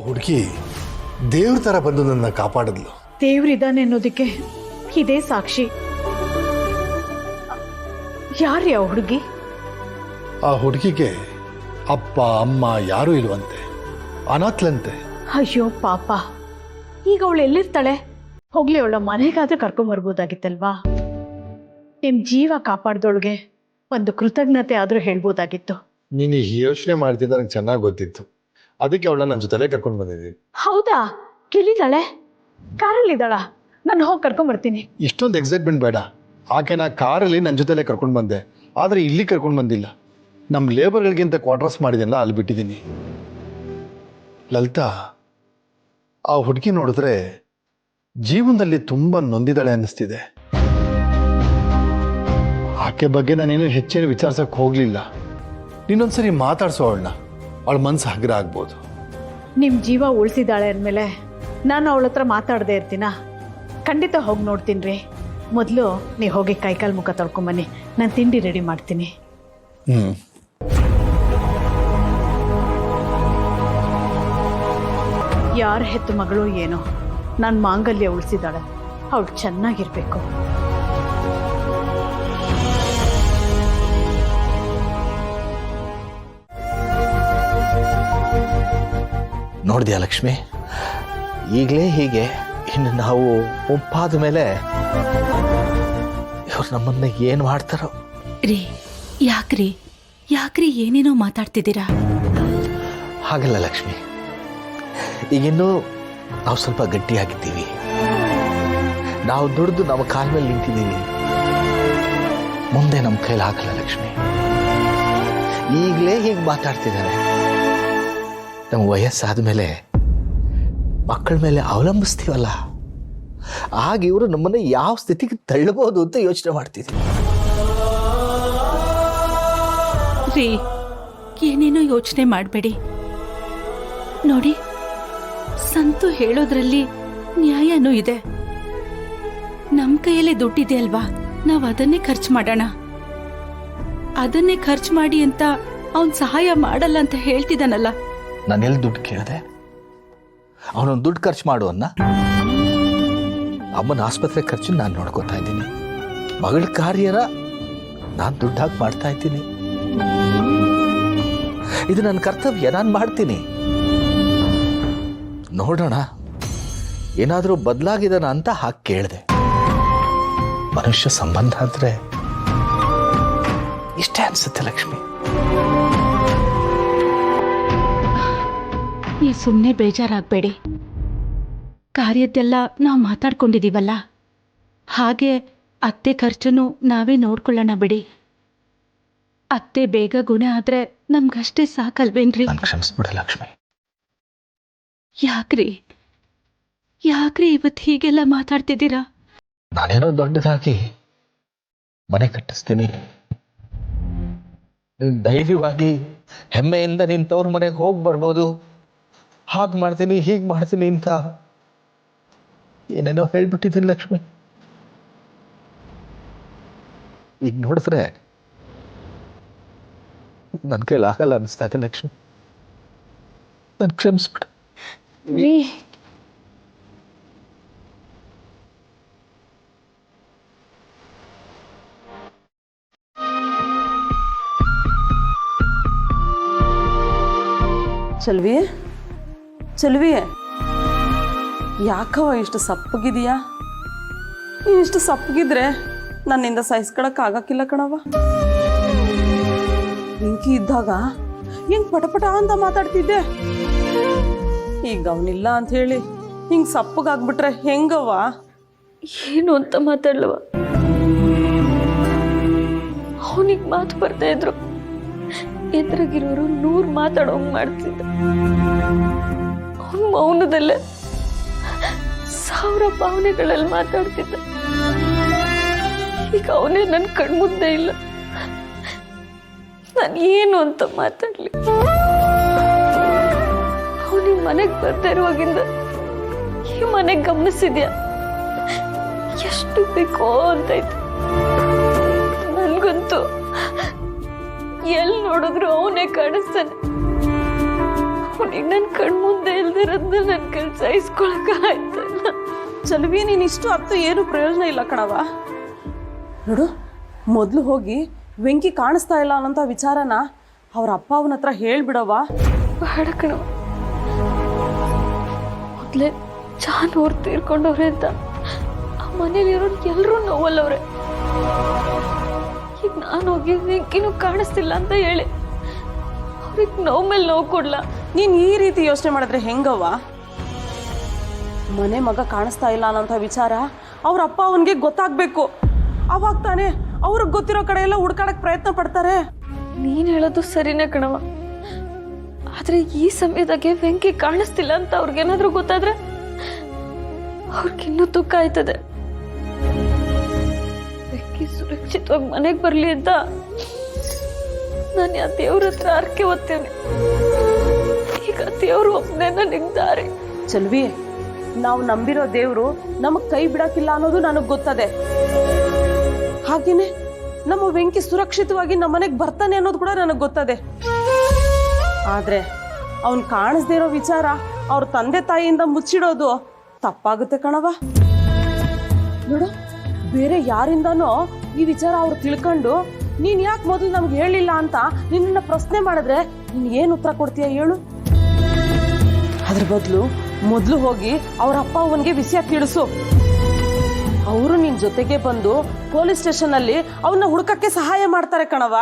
ಹುಡುಗಿ ದೇವ್ರ ತರ ಬಂದು ನನ್ನ ಕಾಪಾಡಿದ್ಲು. ದೇವ್ರಿದ್ದಾನೆ ಅನ್ನೋದಕ್ಕೆ ಇದೇ ಸಾಕ್ಷಿ. ಯಾರ್ರೀ ಆ ಹುಡುಗಿ? ಆ ಹುಡುಗಿಗೆ ಅಪ್ಪ ಅಮ್ಮ ಯಾರೂ ಇಲ್ವಂತೆ, ಅನಾಥ್ಲಂತೆ. ಅಯ್ಯೋ ಪಾಪ, ಈಗ ಅವಳು ಎಲ್ಲಿರ್ತಾಳೆ? ಹೋಗ್ಲಿ, ಅವಳ ಮನೆಗಾದ್ರೆ ಕರ್ಕೊಂಬರ್ಬೋದಾಗಿತ್ತಲ್ವಾ? ನಿಮ್ ಜೀವ ಕಾಪಾಡ್ದೊಳಗೆ ಒಂದು ಕೃತಜ್ಞತೆ ಆದ್ರೂ ಹೇಳ್ಬೋದಾಗಿತ್ತು. ನೀನು ಈ ಯೋಚನೆ ಮಾಡ್ತಿದ್ದ ನನಗೆ ಚೆನ್ನಾಗಿ ಗೊತ್ತಿತ್ತು, ಅದಕ್ಕೆ ಅವಳನ್ನ ನನ್ನ ಜೊತೆಲೇ ಕರ್ಕೊಂಡು ಬಂದಿದ್ದೀನಿ. ಹೌದಾ? ಕೇಳಿದಾಳೆ? ಕಾರಲ್ಲಿದ್ದಾಳ? ನಾನು ಹೋಗಿ ಕರ್ಕೊಂಬರ್ತೀನಿ. ಇಷ್ಟೊಂದು ಎಕ್ಸೈಟ್ಮೆಂಟ್ ಬೇಡ. ಆಕೆನ ಕಾರಲ್ಲಿ ನನ್ನ ಜೊತೆಲೇ ಕರ್ಕೊಂಡು ಬಂದೆ, ಆದರೆ ಇಲ್ಲಿ ಕರ್ಕೊಂಡು ಬಂದಿಲ್ಲ. ನಮ್ಮ ಲೇಬರ್ಗಳಿಗಿಂತ ಕ್ವಾರ್ಟರ್ಸ್ ಮಾಡಿದೆಲ್ಲ ಅಲ್ಲಿ ಬಿಟ್ಟಿದ್ದೀನಿ. ಲಲಿತಾ, ಆ ಹುಡುಗಿ ನೋಡಿದ್ರೆ ಜೀವನದಲ್ಲಿ ತುಂಬ ನೊಂದಿದ್ದಾಳೆ ಅನ್ನಿಸ್ತಿದೆ. ಆಕೆ ಬಗ್ಗೆ ನಾನೇನು ಹೆಚ್ಚೇನು ವಿಚಾರಿಸಕ್ಕೆ ಹೋಗಲಿಲ್ಲ. ನೀನೊಂದ್ಸರಿ ಮಾತಾಡ್ಸೋ ಅವಳನ್ನ, ಅವಳ ಮನಸ್ಸು ಹಗುರ ಆಗ್ಬೋದು. ನಿಮ್ಮ ಜೀವ ಉಳಿಸಿದಾಳೆ ಅಂದಮೇಲೆ ನಾನು ಅವಳ ಹತ್ರ ಮಾತಾಡದೆ ಇರ್ತೀನ? ಖಂಡಿತ ಹೋಗಿ ನೋಡ್ತೀನಿ ರೀ. ಮೊದಲು ನೀವು ಹೋಗಿ ಕೈಕಾಲು ಮುಖ ತೊಳ್ಕೊಂಬನ್ನಿ, ನಾನು ತಿಂಡಿ ರೆಡಿ ಮಾಡ್ತೀನಿ. ಯಾರ ಹೆತ್ತು ಮಗಳು ಏನೋ ನನ್ನ ಮಾಂಗಲ್ಯ ಉಳಿಸಿದಾಳೆ, ಅವಳು ಚೆನ್ನಾಗಿರ್ಬೇಕು. ನೋಡಿದ್ಯಾ ಲಕ್ಷ್ಮಿ, ಈಗಲೇ ಹೀಗೆ ಇನ್ನು ನಾವು ಒಪ್ಪಾದ ಮೇಲೆ ಇವ್ರು ನಮ್ಮನ್ನ ಏನು ಮಾಡ್ತಾರೋ. ರೀ, ಯಾಕ್ರಿ ಏನೇನೋ ಮಾತಾಡ್ತಿದ್ದೀರಾ? ಹಾಗಲ್ಲ ಲಕ್ಷ್ಮಿ, ಈಗಿನ್ನೂ ನಾವು ಸ್ವಲ್ಪ ಗಟ್ಟಿಯಾಗಿದ್ದೀವಿ. ನಾವು ದುಡಿದು ನಮ್ಮ ಕಾಲ ಮೇಲೆ ನಿಂತಿದ್ದೀವಿ. ಮುಂದೆ ನಮ್ಮ ಕೈಲಿ ಹಾಕಲ್ಲ ಲಕ್ಷ್ಮಿ. ಈಗಲೇ ಹೀಗೆ ಮಾತಾಡ್ತಿದ್ದಾರೆ. ನಮ್ಮ ವಯಸ್ಸಾದ ಮೇಲೆ ಮಕ್ಕಳ ಮೇಲೆ ಅವಲಂಬಿಸ್ತೀವಲ್ಲ, ಆಗ ಇವರು ನಮ್ಮನ್ನ ಯಾವ ಸ್ಥಿತಿಗೆ ತಳ್ಳಬಹುದು ಅಂತ ಯೋಚನೆ ಮಾಡ್ತಿದ್ವಿ. ರೀ, ಏನೇನೋ ಯೋಚನೆ ಮಾಡಬೇಡಿ. ನೋಡಿ, ಸಂತು ಹೇಳೋದ್ರಲ್ಲಿ ನ್ಯಾಯನೂ ಇದೆ. ನಮ್ಮ ಕೈಯಲ್ಲೇ ದುಡ್ಡಿದೆ ಅಲ್ವಾ, ನಾವು ಅದನ್ನೇ ಖರ್ಚು ಮಾಡೋಣ. ಅದನ್ನೇ ಖರ್ಚು ಮಾಡಿ ಅಂತ ಅವನ್ ಸಹಾಯ ಮಾಡಲ್ಲ ಅಂತ ಹೇಳ್ತಿದ್ದಾನಲ್ಲ. ನಾನೆಲ್ಲಿ ದುಡ್ಡು ಕೇಳಿದೆ? ಅವನೊಂದು ದುಡ್ಡು ಖರ್ಚು ಮಾಡು ಅನ್ನ. ಅಮ್ಮನ ಆಸ್ಪತ್ರೆ ಖರ್ಚು ನಾನು ನೋಡ್ಕೋತಾ ಇದ್ದೀನಿ. ಮಗಳ ಕಾರ್ಯನ ನಾನು ದುಡ್ಡು ಹಾಕಿ ಮಾಡ್ತಾ ಇದ್ದೀನಿ. ಇದು ನನ್ನ ಕರ್ತವ್ಯ, ನಾನು ಮಾಡ್ತೀನಿ. ನೋಡೋಣ ಏನಾದರೂ ಬದಲಾಗಿದಾನ ಅಂತ ಹಾಕಿ ಕೇಳಿದೆ. ಮನುಷ್ಯ ಸಂಬಂಧ ಆದ್ರೆ ಇಷ್ಟೇ ಅನ್ಸುತ್ತೆ ಲಕ್ಷ್ಮಿ. ನೀವು ಸುಮ್ಮನೆ ಬೇಜಾರಾಗಬೇಡಿ. ಕಾರ್ಯದ್ದೆಲ್ಲ ನಾವು ಮಾತಾಡ್ಕೊಂಡಿದ್ದೀವಲ್ಲ, ಹಾಗೆ ಅತ್ತೆ ಖರ್ಚನ್ನು ನಾವೇ ನೋಡ್ಕೊಳ್ಳೋಣ ಬಿಡಿ. ಅತ್ತೆ ಬೇಗ ಗುಣ ಆದ್ರೆ ನಮ್ಗಷ್ಟೇ ಸಾಕಲ್ವೇನ್ರಿ? ಕ್ಷಮಿಸ್ಬಿಡ ಲಕ್ಷ್ಮಿ. ಯಾಕ್ರಿ ಇವತ್ತು ಹೀಗೆಲ್ಲ ಮಾತಾಡ್ತಿದ್ದೀರಾ? ನಾನೇನೋ ದೊಡ್ಡದಾಗಿ ಮನೆ ಕಟ್ಟಿಸ್ತೀನಿ, ಧೈರ್ಯವಾಗಿ ಹೆಮ್ಮೆಯಿಂದ ನಿಂತವ್ರ ಮನೆಗೆ ಹೋಗಿ ಬರ್ಬೋದು, ಹಾಗೆ ಮಾಡ್ತೀನಿ ಹೀಗೆ ಮಾಡ್ತೀನಿ ಅಂತ ಏನೇನೋ ಹೇಳ್ಬಿಟ್ಟಿದ್ದೀನಿ ಲಕ್ಷ್ಮಿ. ಈಗ ನೋಡಿದ್ರೆ ನನ್ನ ಕೈಲಿ ಆಗಲ್ಲ ಅನಿಸ್ತಾ ಇದೆ ಲಕ್ಷ್ಮಿ. ನನ್ ಕ್ಷಮಿಸ್ಬಿಡ. ಚೆಲ್ವಿ, ಯಾಕವ ಇಷ್ಟು ಸಪ್ಪಗಿದೀಯಾ? ನೀನು ಇಷ್ಟು ಸಪ್ಪಗಿದ್ರೆ ನನ್ನಿಂದ ಸಹಿಸ್ಕೊಳಕ್ಕೆ ಆಗಕ್ಕಿಲ್ಲ ಕಣವ. ಬೆಂಕಿ ಇದ್ದಾಗ ಹೆಂಗ್ ಪಟಪಟ ಅಂತ ಮಾತಾಡ್ತಿದ್ದೆ, ಈಗ ಅವನಿಲ್ಲ ಅಂತ ಹೇಳಿ ಹಿಂಗೆ ಸಪ್ಪಗಾಗ್ಬಿಟ್ರೆ ಹೆಂಗವ? ಏನು ಅಂತ ಮಾತಾಡ್ಲವ? ಅವನಿಗೆ ಮಾತು ಬರ್ತಾ ಇದ್ರು, ಎದುರಾಗಿರೋರು 100 ಮಾತಾಡೋಂಗ್ ಮಾಡ್ತಿದ್ದ. ಅವನ ಮೌನದಲ್ಲೇ 1000 ಭಾವನೆಗಳಲ್ಲಿ ಮಾತಾಡ್ತಿದ್ದ. ಈಗ ಅವನೇ ನನ್ನ ಕಣ್ಮುಂದೆ ಇಲ್ಲ. ನಾನು ಏನು ಅಂತ ಮಾತಾಡ್ಲಿ? ಅವನಿಗೆ ಮನೆಗೆ ಬರ್ತಾ ಇರುವಾಗಿಂದ ಈ ಮನೆಗೆ ಗಮನಿಸಿದ್ಯಾ? ಎಷ್ಟು ಬೇಕೋ ಅಂತಾಯ್ತು. ನನ್ಗಂತೂ ಎಲ್ಲಿ ನೋಡಿದ್ರು ಅವನೇ ಕಾಣಿಸ್ತಾನೆ. ಅವನಿಗೆ ನನ್ನ ಕಣ್ಮುಂದೆ ಇಲ್ದಿರೋದನ್ನ ನನ್ನ ಕೆಲಸ ಇಸ್ಕೊಳಕ್ಕಾಯ್ತಲ್ಲ. ಚಲುವಿ ನೀನು ಇಷ್ಟು ಹತ್ತು ಏನು ಪ್ರಯೋಜನ ಇಲ್ಲ ಕಣವ. ನೋಡು, ಮೊದಲು ಹೋಗಿ ವೆಂಕಿ ಕಾಣಿಸ್ತಾ ಇಲ್ಲ ಅನ್ನೋಂಥ ವಿಚಾರನ ಅವ್ರ ಅಪ್ಪ ಅವನ ಹತ್ರ ಹೇಳ್ಬಿಡವ. ಬೇಡ ಕಣವ, ಮೊದಲೇ ಜಾನವ್ರು ತೀರ್ಕೊಂಡವ್ರೆ ಅಂತ ಆ ಮನೇಲಿರೋರು ಎಲ್ಲರೂ ನೋವಲ್ಲವ್ರೆ. ಈಗ ನಾನು ಹೋಗಿ ವೆಂಕಿನೂ ಕಾಣಿಸ್ತಿಲ್ಲ ಅಂತ ಹೇಳಿ ಅವ್ರಿಗೆ ನೋವು ಮೇಲೆ ನೋವು ಕೊಡ್ಲ. ನೀನು ಈ ರೀತಿ ಯೋಚನೆ ಮಾಡಿದ್ರೆ ಹೆಂಗವ್ವ? ಮನೆ ಮಗ ಕಾಣಿಸ್ತಾ ಇಲ್ಲ ಅನ್ನೋಂಥ ವಿಚಾರ ಅವ್ರ ಅಪ್ಪ ಅವನಿಗೆ ಗೊತ್ತಾಗಬೇಕು. ಅವಾಗ ತಾನೇ ಅವ್ರಿಗೆ ಗೊತ್ತಿರೋ ಕಡೆ ಎಲ್ಲ ಹುಡ್ಕಾಡಕ್ಕೆ ಪ್ರಯತ್ನ ಪಡ್ತಾರೆ. ನೀನ್ ಹೇಳೋದು ಸರಿನೇ ಕಣವ, ಆದ್ರೆ ಈ ಸಮಯದಾಗೆ ವೆಂಕಿ ಕಾಣಿಸ್ತಿಲ್ಲ ಅಂತ ಅವ್ರಿಗೇನಾದ್ರೂ ಗೊತ್ತಾದ್ರೆ ಅವ್ರಿಗಿನ್ನೂ ದುಃಖ ಆಯ್ತದೆ. ವೆಂಕಿ ಸುರಕ್ಷಿತವಾಗಿ ಮನೆಗೆ ಬರ್ಲಿ ಅಂತ ನಾನು ಆ ದೇವ್ರ ಹತ್ರ ಅರ್ಕೆ ಹೊತ್ತೇನೆ. ಈಗ ದೇವ್ರು ಒಬ್ಬನೇ ನನಗೆ ದಾರಿ. ಚಲ್ವಿ, ನಾವು ನಂಬಿರೋ ದೇವ್ರು ನಮಗ್ ಕೈ ಬಿಡಕ್ಕಿಲ್ಲ ಅನ್ನೋದು ನನಗ್ ಗೊತ್ತದೆ. ಹಾಗೇನೆ ನಮ್ಮ ವೆಂಕಿ ಸುರಕ್ಷಿತವಾಗಿ ನಮ್ಮ ಮನೆಗೆ ಬರ್ತಾನೆ ಅನ್ನೋದು ಕೂಡ ನನಗೆ ಗೊತ್ತದೆ. ಆದ್ರೆ ಅವನ್ ಕಾಣಿಸ್ದೇ ಇರೋ ವಿಚಾರ ಅವ್ರ ತಂದೆ ತಾಯಿಯಿಂದ ಮುಚ್ಚಿಡೋದು ತಪ್ಪಾಗುತ್ತೆ ಕಣವ. ನೋಡು, ಬೇರೆ ಯಾರಿಂದನೋ ಈ ವಿಚಾರ ಅವ್ರು ತಿಳ್ಕೊಂಡು ನೀನ್ ಯಾಕೆ ಮೊದಲು ನಮ್ಗೆ ಹೇಳಿಲ್ಲ ಅಂತ ನಿನ್ನ ಪ್ರಶ್ನೆ ಮಾಡಿದ್ರೆ ನೀನ್ ಏನ್ ಉತ್ತರ ಕೊಡ್ತೀಯ ಹೇಳು? ಅದ್ರ ಬದಲು ಮೊದಲು ಹೋಗಿ ಅವ್ರ ಅಪ್ಪ ಅವನಿಗೆ ವಿಷಯ ತಿಳಿಸು. ಅವರು ನಿನ್ ಜೊತೆಗೆ ಬಂದು ಪೊಲೀಸ್ ಸ್ಟೇಷನ್ ಅಲ್ಲಿ ಅವನ್ನ ಹುಡುಕಕ್ಕೆ ಸಹಾಯ ಮಾಡ್ತಾರೆ ಕಣವ.